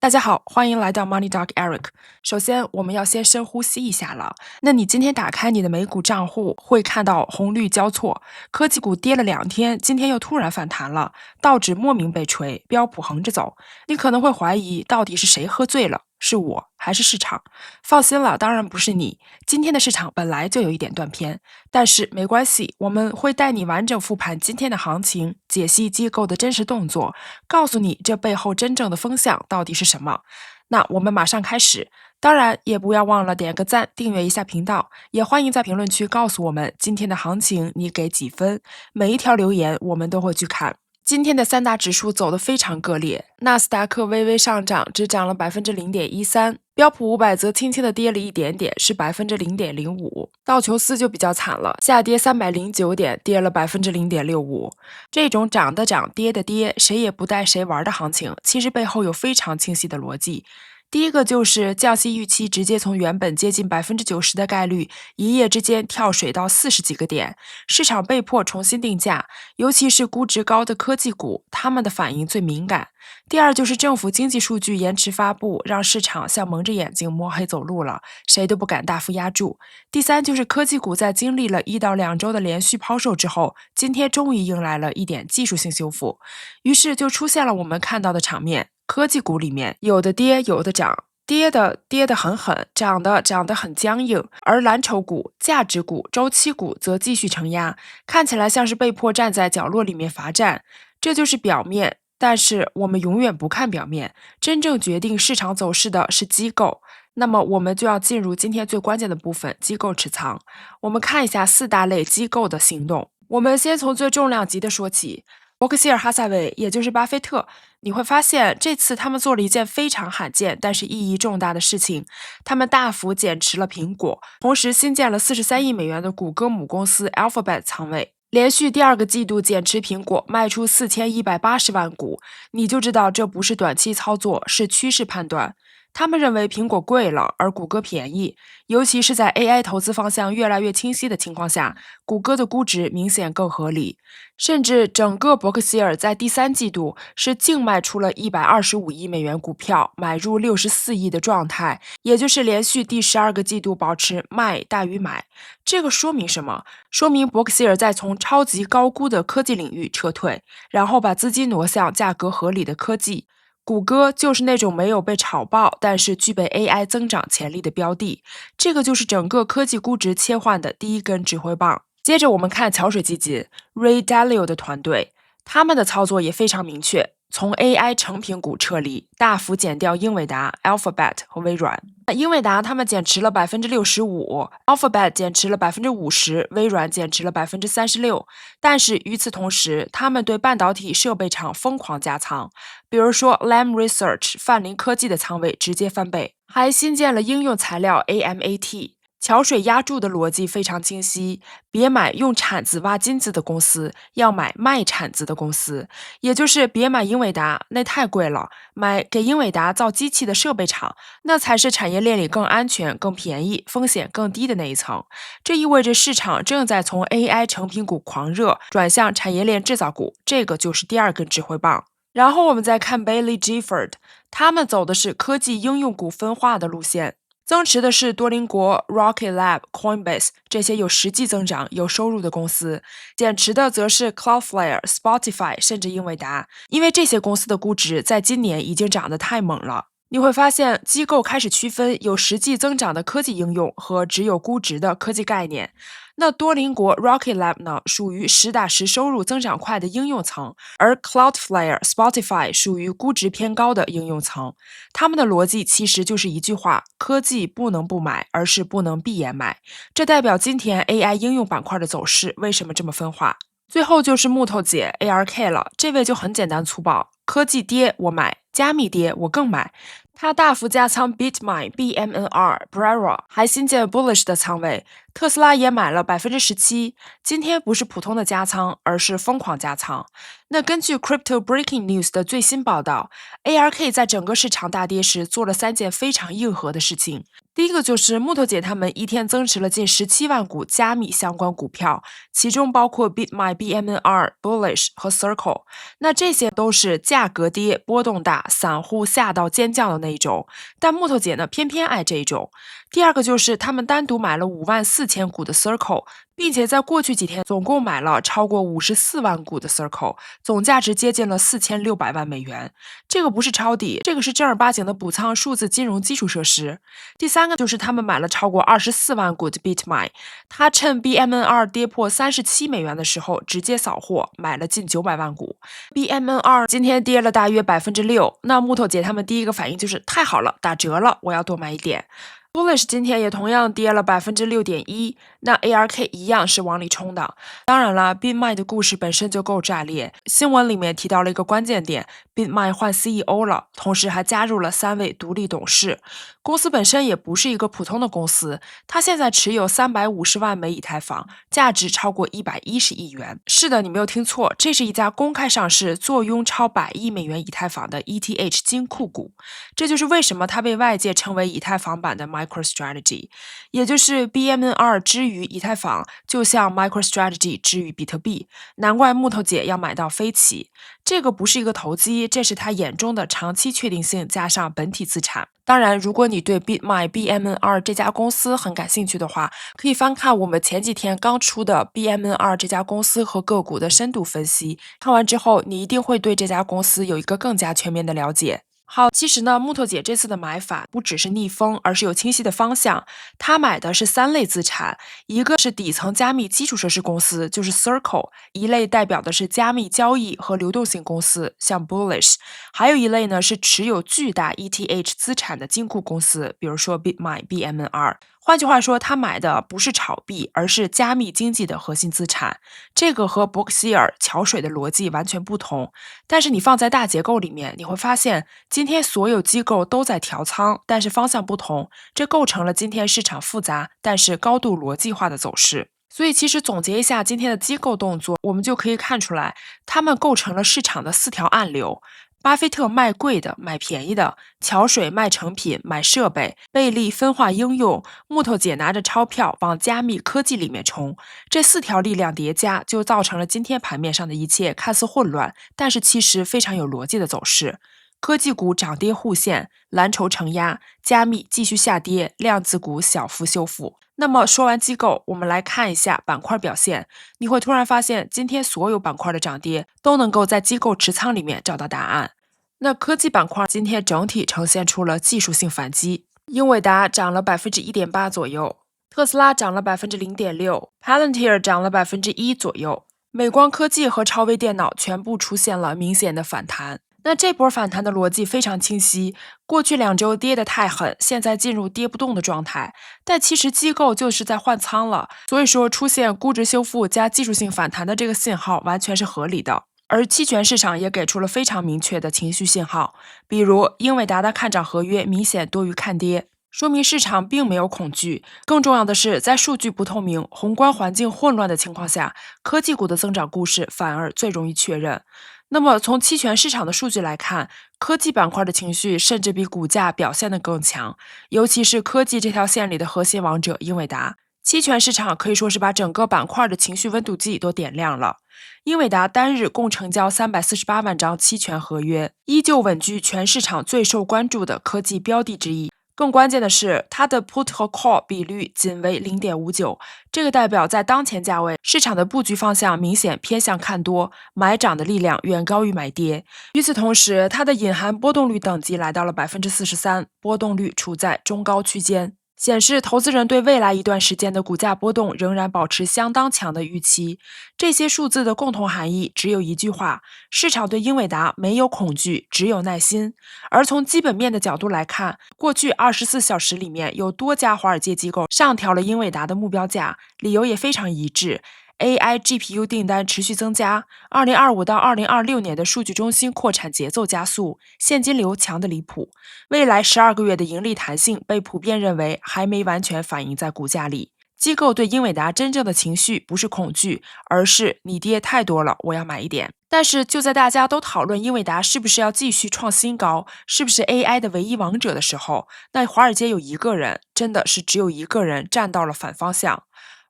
大家好，欢迎来到 Money Doc Eric。首先，我们要先深呼吸一下了。那你今天打开你的美股账户，会看到红绿交错，科技股跌了2天，今天又突然反弹了，道指莫名被锤，标普横着走。你可能会怀疑，到底是谁喝醉了？是我还是市场？放心了，当然不是你。今天的市场本来就有一点断片，但是没关系，我们会带你完整复盘今天的行情，解析机构的真实动作，告诉你这背后真正的风向到底是什么。那我们马上开始，当然也不要忘了点个赞，订阅一下频道，也欢迎在评论区告诉我们今天的行情你给几分，每一条留言我们都会去看。今天的三大指数走得非常各裂，纳斯达克微微上涨，只涨了 0.13%，标普500则轻轻的跌了一点点，是 0.05%，道琼斯就比较惨了，下跌309点，跌了 0.65%。这种涨的涨，跌的跌，谁也不带谁玩的行情，其实背后有非常清晰的逻辑。第一个就是降息预期直接从原本接近90%的概率，一夜之间跳水到40几个点，市场被迫重新定价，尤其是估值高的科技股，他们的反应最敏感。第二就是政府经济数据延迟发布，让市场像蒙着眼睛摸黑走路了，谁都不敢大幅压注。第三就是科技股在经历了1到2周的连续抛售之后，今天终于迎来了一点技术性修复，于是就出现了我们看到的场面。科技股里面有的跌，有的涨，跌得很狠，涨得很僵硬，而蓝筹股、价值股、周期股则继续承压，看起来像是被迫站在角落里面罚站。这就是表面，但是我们永远不看表面，真正决定市场走势的是机构。那么我们就要进入今天最关键的部分，机构持仓。我们看一下4大类机构的行动。我们先从最重量级的说起，伯克希尔哈撒韦，也就是巴菲特。你会发现这次他们做了一件非常罕见但是意义重大的事情，他们大幅减持了苹果，同时新建了43亿美元的谷歌母公司 Alphabet 仓位，连续第2个季度减持苹果，卖出4180万股，你就知道这不是短期操作，是趋势判断。他们认为苹果贵了，而谷歌便宜，尤其是在 AI 投资方向越来越清晰的情况下，谷歌的估值明显更合理。甚至整个伯克希尔在第3季度是净卖出了125亿美元股票，买入64亿的状态，也就是连续第12个季度保持卖大于买。这个说明什么？说明伯克希尔在从超级高估的科技领域撤退，然后把资金挪向价格合理的科技。谷歌就是那种没有被炒爆，但是具备 AI 增长潜力的标的，这个就是整个科技估值切换的第一根指挥棒。接着我们看桥水基金 Ray Dalio 的团队，他们的操作也非常明确，从 AI 成品股撤离，大幅减掉英伟达、Alphabet 和微软。英伟达他们减持了 65%， Alphabet 减持了 50%， 微软减持了 36%， 但是与此同时，他们对半导体设备厂疯狂加仓，比如说 Lam Research 泛林科技的仓位直接翻倍，还新建了应用材料 AMAT。桥水压注的逻辑非常清晰，别买用铲子挖金子的公司，要买卖铲子的公司，也就是别买英伟达，那太贵了，买给英伟达造机器的设备厂，那才是产业链里更安全、更便宜、风险更低的那一层。这意味着市场正在从 AI 成品股狂热转向产业链制造股，这个就是第2根指挥棒。然后我们再看 Bailey Gifford， 他们走的是科技应用股分化的路线。增持的是多邻国、Rocket Lab、Coinbase 这些有实际增长、有收入的公司，减持的则是 Cloudflare、Spotify 甚至英伟达，因为这些公司的估值在今年已经涨得太猛了。你会发现机构开始区分有实际增长的科技应用和只有估值的科技概念。那多邻国 Rocket Lab 呢，属于实打实收入增长快的应用层，而 Cloudflare、Spotify 属于估值偏高的应用层。他们的逻辑其实就是一句话：科技不能不买，而是不能闭眼买。这代表今天 AI 应用板块的走势为什么这么分化。最后就是木头姐 ARK 了，这位就很简单粗暴，科技跌我买，加密跌我更买。它大幅加仓 Bitmain、BMNR、Brera，还新建 Bullish 的仓位。特斯拉也买了17%，今天不是普通的加仓，而是疯狂加仓。那根据 Crypto Breaking News 的最新报道，ARK 在整个市场大跌时做了3件非常硬核的事情。第一个就是木头姐他们一天增持了近17万股加密相关股票，其中包括 Bitmain、BMNR、Bullish 和 Circle。那这些都是价格跌、波动大、散户吓到尖叫的那一种，但木头姐呢偏偏爱这种。第二个就是他们单独买了54000股的 Circle，并且在过去几天总共买了超过54万股的 Circle， 总价值接近了4600万美元。这个不是抄底，这个是正儿八经的补仓数字金融基础设施。第三个就是他们买了超过24万股的 Bitmain， 他趁 BMNR 跌破37美元的时候直接扫货，买了近900万股。BMNR 今天跌了大约6%，那木头姐他们第一个反应就是太好了，打折了，我要多买一点。Bullish 今天也同样跌了6.1%，那 ARK 一样是往里冲的。当然了 ，Bitmain 的故事本身就够炸裂。新闻里面提到了一个关键点 ，Bitmain 换 CEO 了，同时还加入了3位独立董事。公司本身也不是一个普通的公司，它现在持有350万枚以太坊，价值超过110亿元。是的，你没有听错，这是一家公开上市、坐拥超100亿美元以太坊的 ETH 金库股。这就是为什么它被外界称为以太坊版的 MicroStrategy， 也就是 BMNR 之于以太坊，就像 MicroStrategy 之于比特币。难怪木头姐要买到飞起，这个不是一个投机，这是他眼中的长期确定性加上本体资产。当然，如果你对 Bitmain、BMNR 这家公司很感兴趣的话，可以翻看我们前几天刚出的 BMNR 这家公司和个股的深度分析。看完之后，你一定会对这家公司有一个更加全面的了解。好，其实呢，木头姐这次的买法不只是逆风，而是有清晰的方向。她买的是3类资产，一个是底层加密基础设施公司，就是 Circle， 一类代表的是加密交易和流动性公司，像 Bullish， 还有一类呢是持有巨大 ETH 资产的金库公司，比如说 Bitmain、BMNR。换句话说，他买的不是炒币，而是加密经济的核心资产。这个和伯克希尔、桥水的逻辑完全不同。但是你放在大结构里面，你会发现，今天所有机构都在调仓，但是方向不同，这构成了今天市场复杂但是高度逻辑化的走势。所以其实总结一下今天的机构动作，我们就可以看出来，他们构成了市场的4条暗流。巴菲特卖贵的，买便宜的；桥水卖成品，买设备；贝利分化应用；木头姐拿着钞票往加密科技里面冲。这4条力量叠加，就造成了今天盘面上的一切看似混乱，但是其实非常有逻辑的走势。科技股涨跌互现，蓝筹承压，加密继续下跌，量子股小幅修复。那么说完机构，我们来看一下板块表现。你会突然发现，今天所有板块的涨跌都能够在机构持仓里面找到答案。那科技板块今天整体呈现出了技术性反击，英伟达涨了1.8%左右，特斯拉涨了0.6%，Palantir 涨了1%左右，美光科技和超微电脑全部出现了明显的反弹。那这波反弹的逻辑非常清晰，过去2周跌得太狠，现在进入跌不动的状态，但其实机构就是在换仓了，所以说出现估值修复加技术性反弹的这个信号完全是合理的。而期权市场也给出了非常明确的情绪信号，比如英伟达的看涨合约明显多于看跌，说明市场并没有恐惧。更重要的是，在数据不透明、宏观环境混乱的情况下，科技股的增长故事反而最容易确认。那么从期权市场的数据来看，科技板块的情绪甚至比股价表现得更强，尤其是科技这条线里的核心王者英伟达。期权市场可以说是把整个板块的情绪温度计都点亮了。英伟达单日共成交348万张期权合约，依旧稳居全市场最受关注的科技标的之一。更关键的是，它的 put 和 call 比率仅为 0.59， 这个代表在当前价位，市场的布局方向明显偏向看多，买涨的力量远高于买跌。与此同时，它的隐含波动率等级来到了 43%， 波动率处在中高区间，显示投资人对未来一段时间的股价波动仍然保持相当强的预期。这些数字的共同含义只有一句话：市场对英伟达没有恐惧，只有耐心。而从基本面的角度来看，过去24小时里面有多家华尔街机构上调了英伟达的目标价，理由也非常一致。AI GPU 订单持续增加，2025到2026年的数据中心扩产节奏加速，现金流强得离谱。未来12个月的盈利弹性被普遍认为还没完全反映在股价里。机构对英伟达真正的情绪不是恐惧，而是你跌太多了，我要买一点。但是就在大家都讨论英伟达是不是要继续创新高，是不是 AI 的唯一王者的时候，那华尔街有一个人，真的是只有一个人站到了反方向。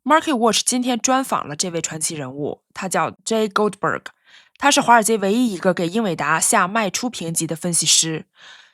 MarketWatch 今天专访了这位传奇人物，他叫 Jay Goldberg， 他是华尔街唯一一个给英伟达下卖出评级的分析师。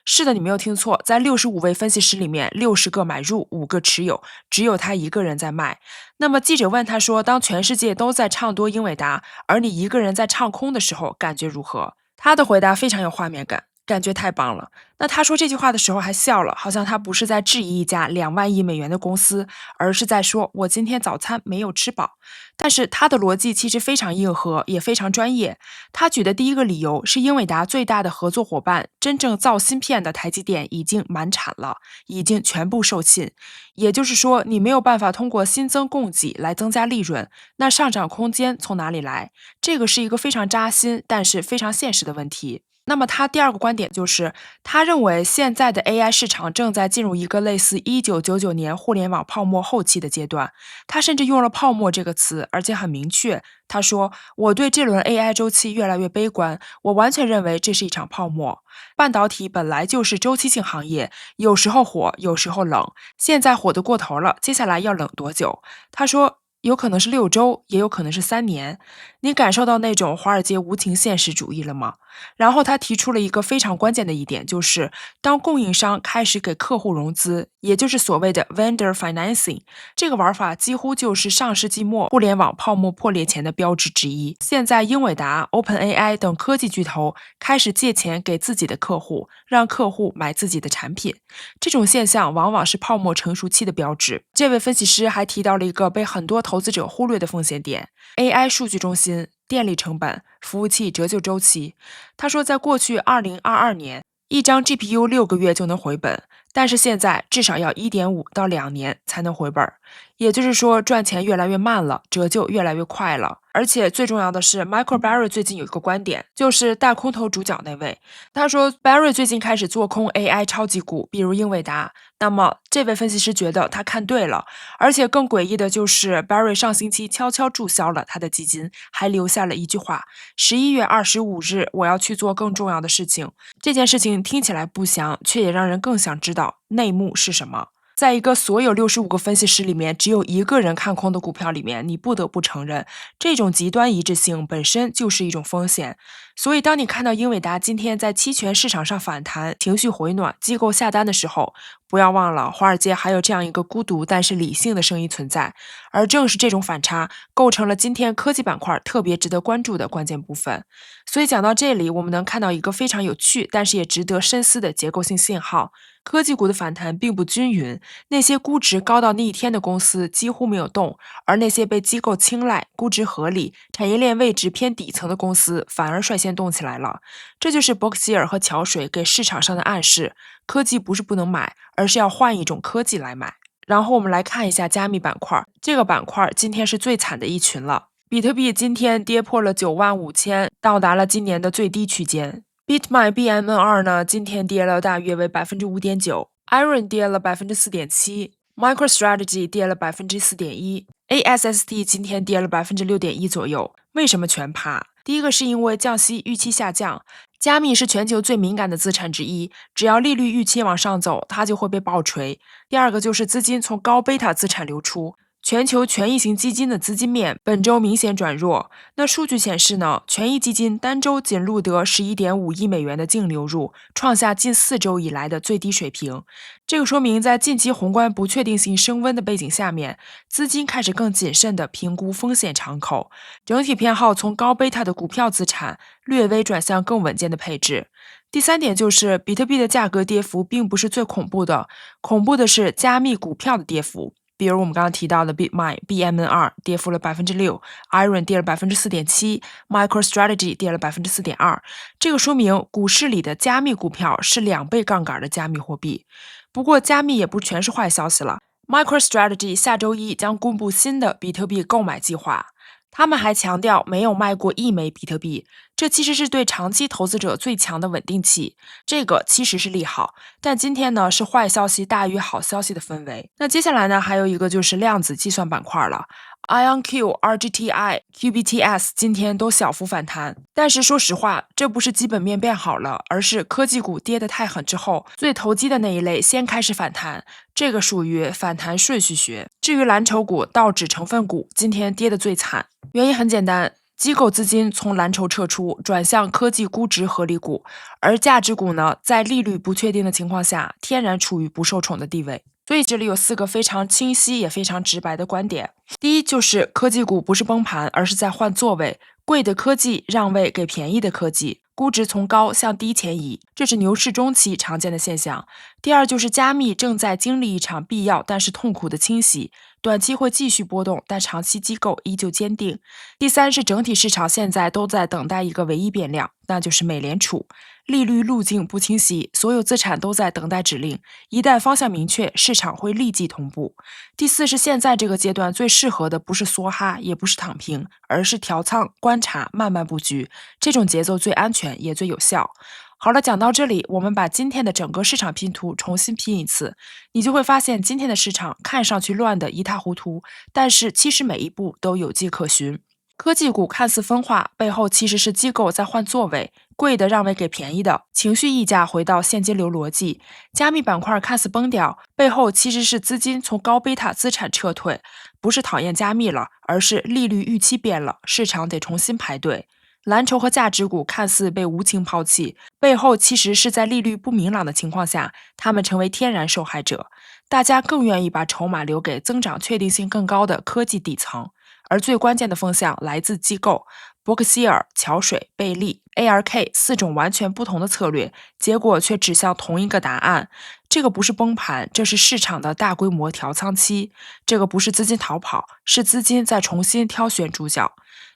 是的，你没有听错，在65位分析师里面，60个买入，5个持有，只有他一个人在卖。那么记者问他说，当全世界都在唱多英伟达，而你一个人在唱空的时候，感觉如何？他的回答非常有画面感，感觉太棒了。那他说这句话的时候还笑了，好像他不是在质疑一家2万亿美元的公司，而是在说我今天早餐没有吃饱。但是他的逻辑其实非常硬核，也非常专业。他举的第一个理由是英伟达最大的合作伙伴，真正造芯片的台积电已经满产了，已经全部售罄。也就是说，你没有办法通过新增供给来增加利润，那上涨空间从哪里来？这个是一个非常扎心，但是非常现实的问题。那么他第二个观点就是，他认为现在的 AI 市场正在进入一个类似1999年互联网泡沫后期的阶段。他甚至用了泡沫这个词，而且很明确。他说，我对这轮 AI 周期越来越悲观，我完全认为这是一场泡沫。半导体本来就是周期性行业，有时候火，有时候冷，现在火得过头了，接下来要冷多久？他说，有可能是6周，也有可能是3年。你感受到那种华尔街无情现实主义了吗？然后他提出了一个非常关键的一点，就是当供应商开始给客户融资，也就是所谓的 vendor financing， 这个玩法几乎就是上世纪末互联网泡沫破裂前的标志之一。现在英伟达、OpenAI 等科技巨头开始借钱给自己的客户，让客户买自己的产品。这种现象往往是泡沫成熟期的标志。这位分析师还提到了一个被很多投资者忽略的风险点： AI 数据中心、电力成本、服务器折旧周期。他说，在过去2022年，一张 GPU 6个月就能回本，但是现在至少要1.5到2年才能回本。也就是说，赚钱越来越慢了，折旧越来越快了。而且最重要的是 Michael Barry 最近有一个观点，就是大空头主角那位。他说 Barry 最近开始做空 AI 超级股，比如英伟达。那么这位分析师觉得他看对了，而且更诡异的就是 Barry 上星期悄悄注销了他的基金，还留下了一句话：11月25日我要去做更重要的事情。这件事情听起来不祥，却也让人更想知道内幕是什么。在一个所有65个分析师里面只有一个人看空的股票里面，你不得不承认，这种极端一致性本身就是一种风险。所以当你看到英伟达今天在期权市场上反弹，情绪回暖，机构下单的时候，不要忘了华尔街还有这样一个孤独但是理性的声音存在，而正是这种反差构成了今天科技板块特别值得关注的关键部分。所以讲到这里，我们能看到一个非常有趣但是也值得深思的结构性信号：科技股的反弹并不均匀，那些估值高到逆天的公司几乎没有动，而那些被机构青睐、估值合理、产业链位置偏底层的公司反而率先动起来了。这就是伯克希尔和桥水给市场上的暗示：科技不是不能买，而是要换一种科技来买。然后我们来看一下加密板块，这个板块今天是最惨的一群了。比特币今天跌破了95000，到达了今年的最低区间。Bitmain BMN2 呢，今天跌了大约为 5.9%，Iron 跌了 4.7%，MicroStrategy 跌了 4.1%，ASST 今天跌了 6.1% 左右。为什么全趴？第一个是因为降息预期下降，加密是全球最敏感的资产之一，只要利率预期往上走，它就会被爆锤。第二个就是资金从高贝塔资产流出，全球权益型基金的资金面本周明显转弱。那数据显示呢，权益基金单周仅录得11.5亿美元的净流入，创下近4周以来的最低水平。这个说明在近期宏观不确定性升温的背景下面，资金开始更谨慎地评估风险敞口，整体偏好从高贝塔的股票资产略微转向更稳健的配置。第三点就是比特币的价格跌幅并不是最恐怖的，恐怖的是加密股票的跌幅。比如我们刚刚提到的 Bitmain BMN2 跌幅了 6%，Iron 跌了 4.7%，MicroStrategy 跌了 4.2%。这个说明股市里的加密股票是2倍杠杆的加密货币。不过加密也不全是坏消息了，MicroStrategy 下周一将公布新的比特币购买计划。他们还强调没有卖过1枚比特币，这其实是对长期投资者最强的稳定器，这个其实是利好。但今天呢是坏消息大于好消息的氛围。那接下来呢还有一个就是量子计算板块了。IonQ、RGTI、QBTS 今天都小幅反弹，但是说实话，这不是基本面变好了，而是科技股跌得太狠之后，最投机的那一类先开始反弹，这个属于反弹顺序学。至于蓝筹股、道指成分股今天跌得最惨，原因很简单。机构资金从蓝筹撤出，转向科技估值合理股，而价值股呢，在利率不确定的情况下，天然处于不受宠的地位。所以这里有4个非常清晰也非常直白的观点。第一，就是科技股不是崩盘，而是在换座位，贵的科技让位给便宜的科技，估值从高向低前移，这是牛市中期常见的现象。第二，就是加密正在经历一场必要但是痛苦的清洗，短期会继续波动，但长期机构依旧坚定。第三，是整体市场现在都在等待一个唯一变量，那就是美联储。利率路径不清晰，所有资产都在等待指令，一旦方向明确，市场会立即同步。第四，是现在这个阶段最适合的不是梭哈，也不是躺平，而是调仓、观察、慢慢布局，这种节奏最安全也最有效。好了，讲到这里，我们把今天的整个市场拼图重新拼一次，你就会发现今天的市场看上去乱得一塌糊涂，但是其实每一步都有迹可循。科技股看似分化，背后其实是机构在换座位，贵的让位给便宜的，情绪溢价回到现金流逻辑。加密板块看似崩掉，背后其实是资金从高贝塔资产撤退，不是讨厌加密了，而是利率预期变了，市场得重新排队。蓝筹和价值股看似被无情抛弃，背后其实是在利率不明朗的情况下，他们成为天然受害者。大家更愿意把筹码留给增长确定性更高的科技底层。而最关键的风向来自机构，伯克希尔、桥水、贝利、ARK 4种完全不同的策略，结果却指向同一个答案。这个不是崩盘，这是市场的大规模调仓期。这个不是资金逃跑，是资金在重新挑选主角。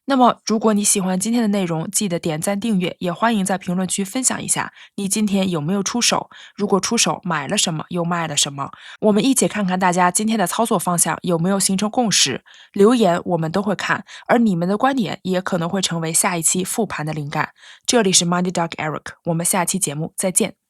那么，如果你喜欢今天的内容，记得点赞订阅，也欢迎在评论区分享一下你今天有没有出手，如果出手买了什么，又卖了什么。我们一起看看大家今天的操作方向有没有形成共识，留言我们都会看，而你们的观点也可能会成为下一期复盘的灵感。这里是 Money Dog Eric， 我们下期节目再见。